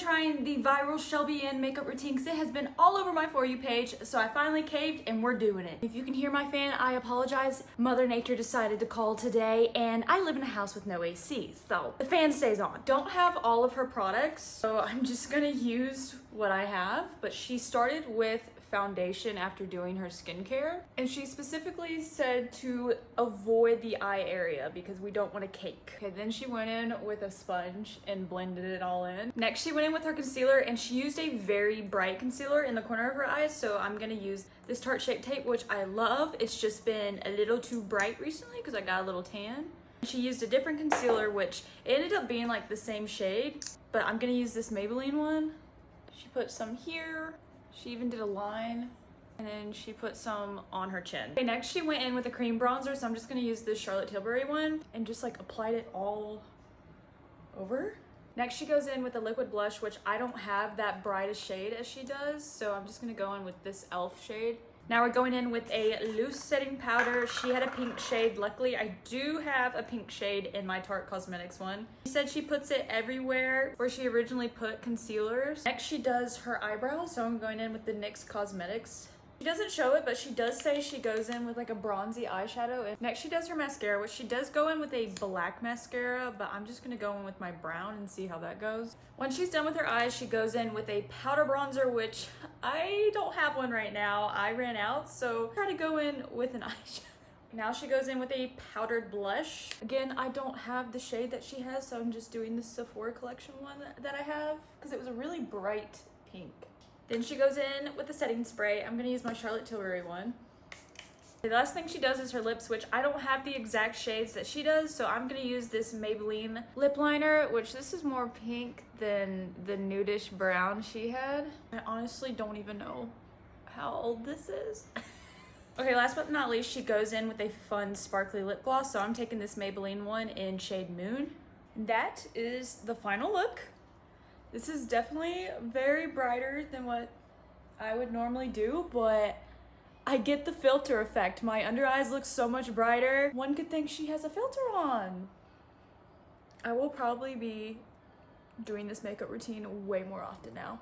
trying the viral Shelby Ann makeup routine because it has been all over my For You page, so I finally caved and we're doing it. If you can hear my fan, I apologize. Mother Nature decided to call today and I live in a house with no AC, so the fan stays on. Don't have all of her products, so I'm just gonna use what I have, but she started with foundation after doing her skincare, and she specifically said to avoid the eye area because we don't want to cake. Okay, then she went in with a sponge and blended it all in. Next she went in with her concealer, and she used a very bright concealer in the corner of her eyes, so I'm gonna use this Tarte Shape Tape, which I love. It's just been a little too bright recently because I got a little tan. She used a different concealer, which it ended up being like the same shade, but I'm gonna use this Maybelline one. She put some here. She even did a line, and then she put some on her chin. Okay, next she went in with a cream bronzer, so I'm just gonna use this Charlotte Tilbury one and just like applied it all over. Next she goes in with a liquid blush, which I don't have that brightest shade as she does, so I'm just gonna go in with this e.l.f. shade. Now we're going in with a loose setting powder. She had a pink shade. Luckily, I do have a pink shade in my Tarte Cosmetics one. She said she puts it everywhere where she originally put concealers. Next, she does her eyebrows, so I'm going in with the NYX Cosmetics. She doesn't show it, but she does say she goes in with like a bronzy eyeshadow. And next, she does her mascara, which she does go in with a black mascara, but I'm just gonna go in with my brown and see how that goes. When she's done with her eyes, she goes in with a powder bronzer, which I don't have one right now. I ran out, so try to go in with an eyeshadow. Now she goes in with a powdered blush. Again, I don't have the shade that she has, so I'm just doing the Sephora collection one that I have because it was a really bright pink. Then she goes in with a setting spray. I'm gonna use my Charlotte Tilbury one. The last thing she does is her lips, which I don't have the exact shades that she does, so I'm gonna use this Maybelline lip liner, which this is more pink than the nudish brown she had. I honestly don't even know how old this is. Okay, last but not least, she goes in with a fun sparkly lip gloss, so I'm taking this Maybelline one in shade Moon. That is the final look. This is definitely very brighter than what I would normally do, but I get the filter effect. My under eyes look so much brighter. One could think she has a filter on. I will probably be doing this makeup routine way more often now.